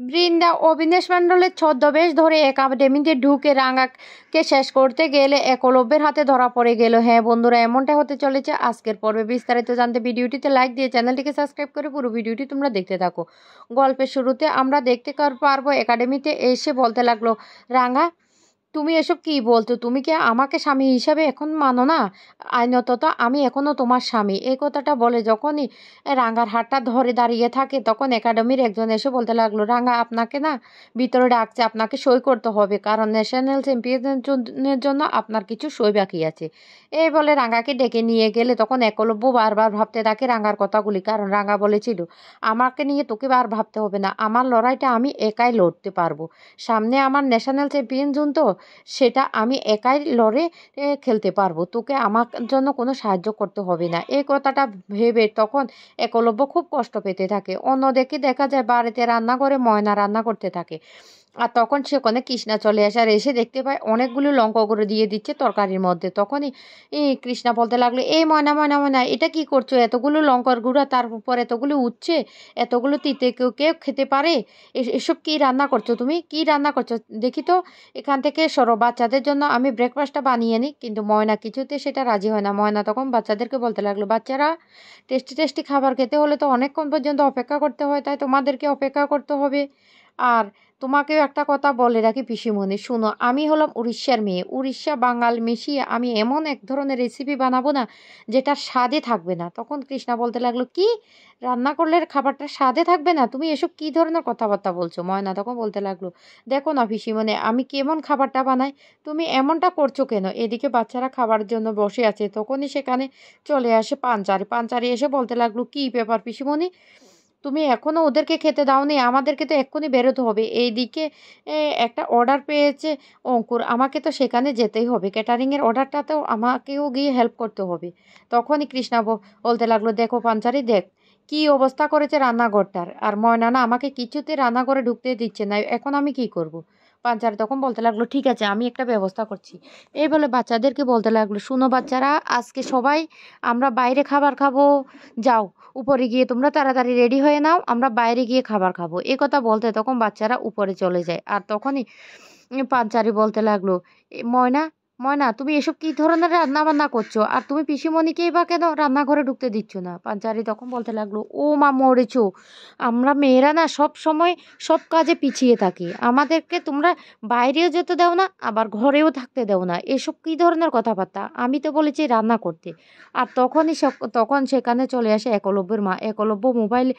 বৃন্দা অবিনেশ মণ্ডলের ছদ্মবেশ ধরে একাডেমিতে ঢুকে রাঙাকে শেষ করতে গেলে একলব্যের হাতে ধরা পড়ে গেল। হ্যাঁ বন্ধুরা, এমনটা হতে চলেছে আজকের পর্বে। বিস্তারিত জানতে ভিডিওটিতে লাইক দিয়ে চ্যানেলটিকে সাবস্ক্রাইব করে পুরো ভিডিওটি তোমরা দেখতে থাকো। গল্পের শুরুতে আমরা দেখতে পারবো একাডেমিতে এসে বলতে লাগলো, রাঙা তুমি এসব কি বলছো? তুমি কি আমাকে স্বামী হিসাবে এখন মানো না? আইনত তো আমি এখনো তোমার স্বামী। এই কথাটা বলে যখনই রাঙার হাতটা ধরে দাঁড়িয়ে থাকে তখন একাডেমির একজন এসে বলতে লাগলো, রাঙা আপনাকে না ভিতরে ডাকছে, আপনাকে সই করতে হবে, কারণ ন্যাশনাল চ্যাম্পিয়নের জন্য আপনার কিছু সই বাকি আছে। এই বলে রাঙাকে ডেকে নিয়ে গেলে তখন একলব্য বারবার ভাবতে থাকে রাঙার কথাগুলি, কারণ রাঙা বলেছিল, আমাকে নিয়ে তোকে আর ভাবতে হবে না, আমার লড়াইটা আমি একাই লড়তে পারবো। সামনে আমার ন্যাশনাল চ্যাম্পিয়ন জুন, তো সেটা আমি একাই লড়ে খেলতে পারবো, তোকে আমার জন্য কোনো সাহায্য করতে হবে না। এই কথাটা ভেবে তখন একলব্য খুব কষ্ট পেতে থাকে। অন্যদিকে দেখা যায় বাড়িতে রান্নাঘরে ময়না রান্না করতে থাকে, আর তখন সেখানে কৃষ্ণা চলে আসে আর এসে দেখতে পায় অনেকগুলো লঙ্কা করে দিয়ে দিচ্ছে তরকারির মধ্যে। তখনই কৃষ্ণা বলতে লাগলো, এই ময়না ময়না ময়না এটা কি করছো? এতগুলো লঙ্কার গুঁড়া, তার উপর এতগুলো উচ্ছে, এতগুলো তিতে কেউ কেউ খেতে পারে? এসব কি রান্না করছো? তুমি কি রান্না করছো দেখি তো, এখান থেকে সরো, বাচ্চাদের জন্য আমি ব্রেকফাস্টটা বানিয়ে নিই। কিন্তু ময়না কিছুতে সেটা রাজি হয় না। ময়না তখন বাচ্চাদেরকে বলতে লাগলো, বাচ্চারা টেস্টি টেস্টি খাবার খেতে হলে তো অনেকক্ষণ পর্যন্ত অপেক্ষা করতে হয়, তাই তোমাদেরকে অপেক্ষা করতে হবে। আর তোমাকেও একটা কথা বলে রাখি পিসিমণি, শুনো, আমি হলাম উড়িষ্যার মেয়ে, উড়িষ্যা বাঙাল মিশিয়ে আমি এমন এক ধরনের রেসিপি বানাবো না যেটা স্বাদে থাকবে না। তখন কৃষ্ণা বলতে লাগলো, কি রান্না করলে খাবারটা স্বাদে থাকবে না? তুমি এসব কি ধরনের কথাবার্তা বলছো? ময়না তখন বলতে লাগলো, দেখো না পিসিমণি, আমি কেমন খাবারটা বানাই, তুমি এমনটা করছো কেন? এদিকে বাচ্চারা খাবার জন্য বসে আছে। তখনই সেখানে চলে আসে পাঞ্চারি। পাঞ্চারি এসে বলতে লাগলো, কি ব্যাপার পিসিমণি, তুমি এখনো ওদেরকে খেতে দাওনি? আমাদেরকে তো এক্ষুনি বেরোতে হবে। এইদিকে একটা অর্ডার পেয়েছে অঙ্কুর, আমাকে তো সেখানে যেতেই হবে, ক্যাটারিংয়ের অর্ডারটাতেও আমাকেও গিয়ে হেল্প করতে হবে। তখনই কৃষ্ণা বলতে লাগলো, দেখো পাঞ্চারি, দেখ কি অবস্থা করেছে রান্নাঘরটার, আর ময়না না আমাকে কিছুতে রান্নাঘরে ঢুকতে দিচ্ছে না, এখন আমি কি করব? পাঞ্চারি তখন বলতে লাগলো, ঠিক আছে আমি একটা ব্যবস্থা করছি। এই বলে বাচ্চাদেরকে বলতে লাগলো, শুনো বাচ্চারা, আজকে সবাই আমরা বাইরে খাবার খাবো, যাও উপরে গিয়ে তোমরা তাড়াতাড়ি রেডি হয়ে নাও, আমরা বাইরে গিয়ে খাবার খাবো। এই কথা বলতে তখন বাচ্চারা উপরে চলে যায়। আর তখনই পাঞ্চারি বলতে লাগলো, ময়না ময়না তুমি এসব কি ধরনের রান্না বান্না করছো? আর তুমি পিসিমণিকেই বা কেন রান্নাঘরে ঢুকতে দিচ্ছ না? পাঞ্চারি তখন বলতে লাগলো, ও মা মরেছো, আমরা মেয়েরা না সব সময় সব কাজে পিছিয়ে থাকি, আমাদেরকে তোমরা বাইরেও যেতে দাও না, আবার ঘরেও থাকতে দাও না, এসব কি ধরনের কথাবার্তা? আমি তো বলেছি রান্না করতে। আর তখন সেখানে চলে আসে একলব্যের মা। একলব্য মোবাইল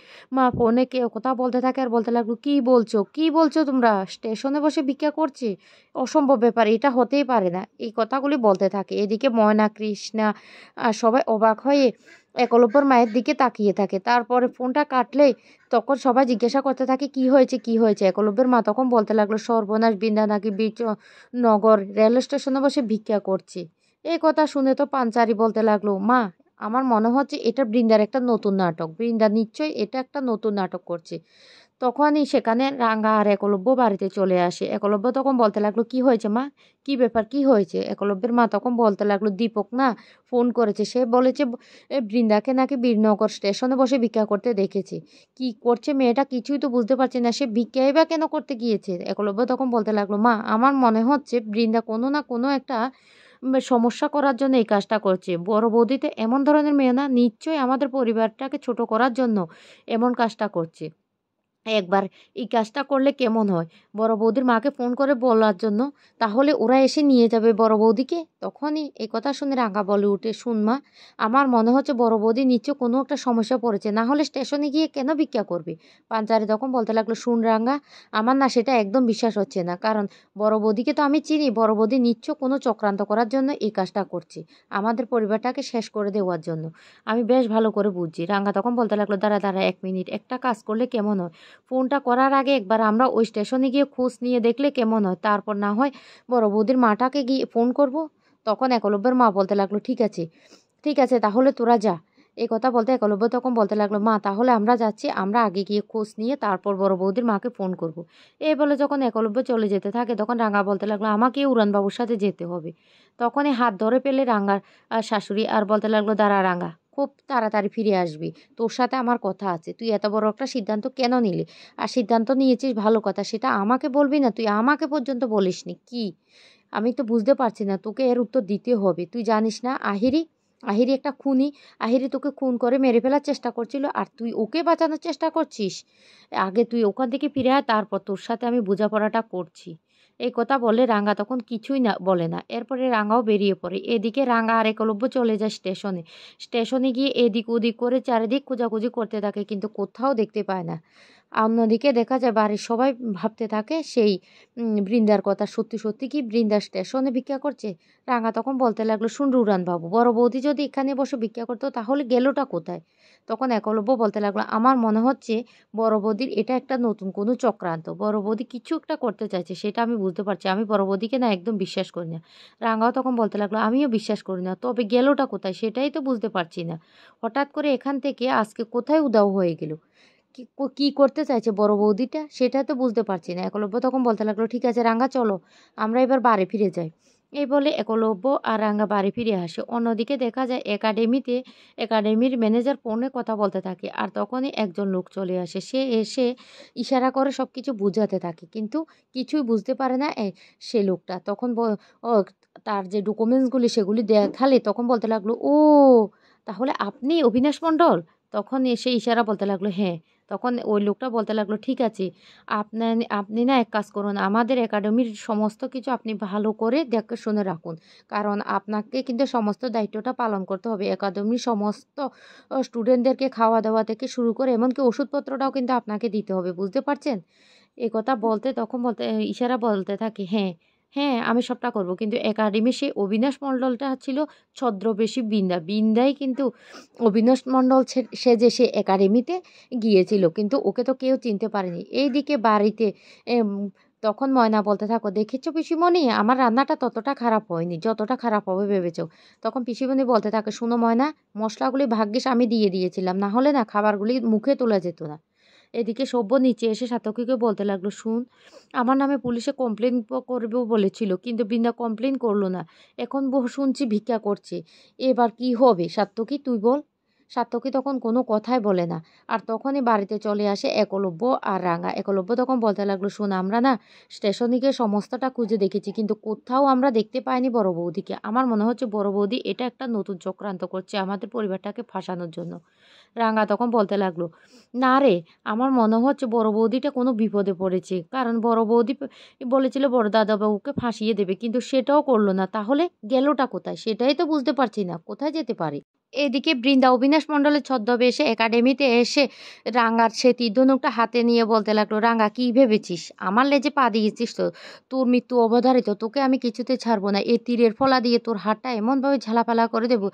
ফোনে কে কথা বলতে থাকে আর বলতে লাগলো, কি বলছো কি বলছো তোমরা, স্টেশনে বসে ভিক্ষা করছে? অসম্ভব ব্যাপার, এটা হতেই পারে না। এই কথাগুলি বলতে থাকে। এদিকে ময়না, কৃষ্ণা আর সবাই অবাক হয়ে একলব্যর মায়ের দিকে তাকিয়ে থাকে। তারপরে ফোনটা কাটলে তখন সবাই জিজ্ঞাসা করতে থাকে, কি হয়েছে কি হয়েছে? একলব্যের মা তখন বলতে লাগলো, সর্বনাশ, বৃন্দা নাকি নগর রেল স্টেশনে বসে ভিক্ষা করছে। এই কথা শুনে তো পাঞ্চারি বলতে লাগলো, মা আমার মনে হচ্ছে এটা বৃন্দার একটা নতুন নাটক, বৃন্দা নিশ্চয়ই এটা একটা নতুন নাটক করছে। তখনই সেখানে রাঙা আর একলব্য বাড়িতে চলে আসে। একলব্য তখন বলতে লাগলো, কি হয়েছে মা, কি ব্যাপার, কি হয়েছে? একলব্যের মা তখন বলতে লাগলো, দীপক না ফোন করেছে, সে বলেছে বৃন্দাকে নাকি বীরনগর স্টেশনে বসে ভিক্ষা করতে দেখেছে। কি করছে মেয়েটা কিছুই তো বুঝতে পারছে না, সে ভিক্ষাই বা কেন করতে গিয়েছে? একলব্য তখন বলতে লাগলো, মা আমার মনে হচ্ছে বৃন্দা কোনো না কোনো একটা সমস্যা করার জন্য এই কাজটা করছে। বড় বৌদি তো এমন ধরনের মেয়ে না, নিশ্চয়ই আমাদের পরিবারটাকে ছোট করার জন্য এমন কাজটা করছে। একবার এই কাজটা করলে কেমন হয়, বড় বৌদির মাকে ফোন করে বলার জন্য, তাহলে ওরা এসে নিয়ে যাবে বড় বৌদিকে। তখনই এই কথা শুনে রাঙা বলে উঠে, শুন মা, আমার মনে হচ্ছে বড় বৌদি নিশ্চয় কোনো একটা সমস্যা পড়েছে, না হলে স্টেশনে গিয়ে কেন ভিক্ষা করবে? পাঞ্চারি তখন বলতে লাগলো, শুন রাঙা, আমার না সেটা একদম বিশ্বাস হচ্ছে না, কারণ বড় বৌদিকে তো আমি চিনি, বড় বৌদি নিশ্চয় কোনো চক্রান্ত করার জন্য এই কাজটা করছে, আমাদের পরিবারটাকে শেষ করে দেওয়ার জন্য। আমি বেশ ভালো করে বুঝছি। রাঙা তখন বলতে লাগলো, দাঁড়া দাঁড়া 1 মিনিট, একটা কাজ করলে কেমন হয়, ফোনটা করার আগে একবার আমরা ওই স্টেশনে গিয়ে খোঁজ নিয়ে দেখলে কেমন হয়, তারপর না হয় বড় বৌদির মাটাকে গিয়ে ফোন করব। তখন একলব্যের মা বলতে লাগলো, ঠিক আছে ঠিক আছে, তাহলে তোরা যা। এই কথা বলতে একলব্য তখন বলতে লাগলো, মা তাহলে আমরা যাচ্ছি, আমরা আগে গিয়ে খোঁজ নিয়ে তারপর বড় বৌদির মাকে ফোন করব। এই বলে যখন একলব্য চলে যেতে থাকে তখন রাঙা বলতে লাগলো, আমাকে উড়ানবাবুর সাথে যেতে হবে। তখনই হাত ধরে পেলে রাঙার শাশুড়ি আর বলতে লাগলো, দাঁড়া রাঙা, খুব তাড়াতাড়ি ফিরে আসবি। তোর সাথে আমার কথা আছে। তুই এত বড় একটা সিদ্ধান্ত কেন নিলি? আর সিদ্ধান্ত নিয়েছিস ভালো কথা, সেটা আমাকে বলবি না? তুই আমাকে পর্যন্ত বলিসনি। কি? আমি তো বুঝতে পারছি না। তোকে এর উত্তর দিতে হবে। তুই জানিস না আহিরি? আহিরি একটা খুনি। আহিরি তোকে খুন করে মেরে ফেলার চেষ্টা করছিল আর তুই ওকে বাঁচানোর চেষ্টা করছিস। আগে তুই ওখান থেকে ফিরে আয়, তারপর তোর সাথে আমি বোঝাপড়াটা করছি। এই কথা বলে রাঙা তখন কিছুই না বলে না। এরপরে রাঙাও বেরিয়ে পড়ে। এদিকে রাঙা আর একলব্য চলে যায় স্টেশনে। স্টেশনে গিয়ে এদিক ওদিক করে চারিদিক খোঁজাখুঁজি করতে থাকে, কিন্তু কোথাও দেখতে পায় না। অন্যদিকে দেখা যায় বাড়ির সবাই ভাবতে থাকে সেই বৃন্দার কথা। সত্যি সত্যি কি বৃন্দা স্টেশনে ভিক্ষা করছে? রাঙা তখন বলতে লাগলো, শুন রুরান বাবু, বড় বৌদি যদি এখানে বসে ভিক্ষা করতো তাহলে গেলোটা কোথায়? তখন একলব্য বলতে লাগলো, আমার মনে হচ্ছে বড় বৌদির এটা একটা নতুন কোনো চক্রান্ত। বড় বৌদি কিছু একটা করতে চাইছে, সেটা আমি বুঝতে পারছি। আমি বড় বৌদিকে না একদম বিশ্বাস করি না। রাঙাও তখন বলতে লাগলো, আমিও বিশ্বাস করি না, তবে গেলোটা কোথায় সেটাই তো বুঝতে পারছি না। হঠাৎ করে এখান থেকে আজকে কোথায় উধাও হয়ে গেল? কি করতে চাইছে বড় বৌদিটা সেটা তো বুঝতে পারছি না। একলব্য তখন বলতে লাগলো, ঠিক আছে রাঙা চলো, আমরা এবার বাড়ি ফিরে যাই। এই বলে একলব্য আর রাঙা বাড়ি ফিরে আসে। অন্যদিকে দেখা যায় একাডেমির ম্যানেজার ফোনে কথা বলতে থাকে আর তখনই একজন লোক চলে আসে। সে এসে ইশারা করে সব কিছু বুঝাতে থাকে, কিন্তু কিছুই বুঝতে পারে না সে লোকটা। তখন ও তার যে ডকুমেন্টসগুলি সেগুলি দেখালে তখন বলতে লাগলো, ও তাহলে আপনি অবিনাশ মণ্ডল? তখন এসে ইশারা বলতে লাগলো, হ্যাঁ। তখন ওই লোকটা বলতে লাগলো, ঠিক আছে, আপনি না এক কাজ করুন, আমাদের একাডেমির সমস্ত কিছু আপনি ভালো করে দেখে শুনে রাখুন। কারণ আপনাকে কিন্তু সমস্ত দায়িত্বটা পালন করতে হবে। একাডেমির সমস্ত স্টুডেন্টদেরকে খাওয়া দাওয়া থেকে শুরু করে এমনকি ওষুধপত্রটাও কিন্তু আপনাকে দিতে হবে। বুঝতে পারছেন? এ কথা বলতে তখন বলতে ইশারা বলতে থাকে, হ্যাঁ, হ্যাঁ, আমি সবটা করব। কিন্তু একাডেমির সেই অবিনাশ মণ্ডলটা ছিল ছদ্মবেশী বৃন্দা। বৃন্দাই কিন্তু অবিনাশ মণ্ডল সেজে সে একাডেমিতে গিয়েছিল। কিন্তু ওকে তো কেউ চিনতে পারেনি। এইদিকে বাড়িতে এম তখন ময়না বলতে থাকো, দেখেছো পিসিমণি, আমার রান্নাটা ততটা খারাপ হয়নি যতটা খারাপ হবে ভেবেছো। তখন পিসিমণি বলতে থাকে, শুনো ময়না, মশলাগুলি ভাগ্যিস আমি দিয়ে দিয়েছিলাম, না হলে না খাবারগুলি মুখে তোলা যেত না। এদিকে সব্য নিচে এসে সাতকীকে বলতে লাগলো, শুন, আমার নামে পুলিশে কমপ্লেন করবে বলেছিল, কিন্তু বৃন্দা কমপ্লেন করলো না। এখন শুনছি ভিক্ষা করছে। এবার কি হবে সাত্তকী, তুই বল? সাত্তকী তখন কোনো কথাই বলে না। আর তখনই বাড়িতে চলে আসে একলব্য আর রাঙা। একলব্য তখন বলতে লাগলো, শোন, আমরা না স্টেশনে গিয়ে সমস্তটা খুঁজে দেখেছি, কিন্তু কোথাও আমরা দেখতে পাইনি বড় বৌদিকে। আমার মনে হচ্ছে বড় বৌদি এটা একটা নতুন চক্রান্ত করছে আমাদের পরিবারটাকে ফাঁসানোর জন্য। রাঙা তখন বলতে লাগলো, না রে, আমার মনে হচ্ছে বড় বৌদিটা কোনো বিপদে পড়েছে। কারণ বড় বৌদি বলেছিল বড় দাদাবাবুকে ফাঁসিয়ে দেবে, কিন্তু সেটাও করলো না। তাহলে গেলোটা কোথায় সেটাই তো বুঝতে পারছি না, কোথায় যেতে পারে? এদিকে বৃন্দা অবিনাশ মণ্ডলের ছদ্মবেশে একাডেমিতে এসে রাঙার সে তীর্ধনুকটা হাতে নিয়ে বলতে লাগলো, রাঙা, কি ভেবেছিস আমার লেজে পা দিয়েছিস? তো তোর মৃত্যু অবধারিত, তোকে আমি কিছুতে ছাড়বো না। এই তীরের ফলা দিয়ে তোর হাতটা এমনভাবে ঝালাপালা করে দেবো,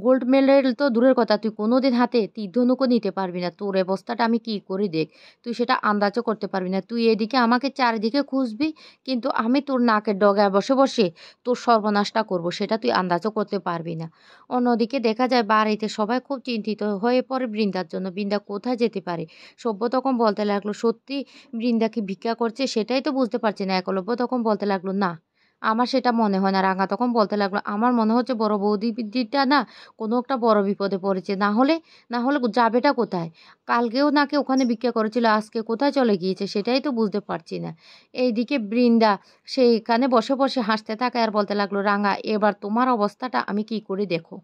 গোল্ড মেডেল তো দূরের কথা, তুই কোনোদিন হাতে তীর্ধনুকও নিতে পারবি না। তোর অবস্থাটা আমি কি করি দেখ, তুই সেটা আন্দাজও করতে পারবি না। তুই এদিকে আমাকে চারিদিকে খুঁজবি, কিন্তু আমি তোর নাকের ডগায় বসে বসে তোর সর্বনাশটা করব, সেটা তুই আন্দাজও করতে পারবি না। অন্যদিকে দেখা যায় বাড়িতে সবাই খুব চিন্তিত হয়ে পড়ে বৃন্দার জন্য। বৃন্দা কোথায় যেতে পারে? সভ্য তখন বলতে লাগলো, সত্যি বৃন্দা কি ভিক্ষা করছে সেটাই তো বুঝতে পারছি না। একলব্য তখন বলতে লাগলো, না, আমার সেটা মনে হয় না। রাঙা তখন বলতে লাগলো, আমার মনে হচ্ছে বড় বৌদিটা না কোনো একটা বড় বিপদে পড়েছে। না হলে যাবেটা কোথায়? কালকেও নাকি ওখানে ভিক্ষা করেছিল, আজকে কোথায় চলে গিয়েছে সেটাই তো বুঝতে পারছি না। এইদিকে বৃন্দা সেইখানে বসে বসে হাসতে থাকে আর বলতে লাগলো, রাঙা, এবার তোমার অবস্থাটা আমি কি করে দেখো।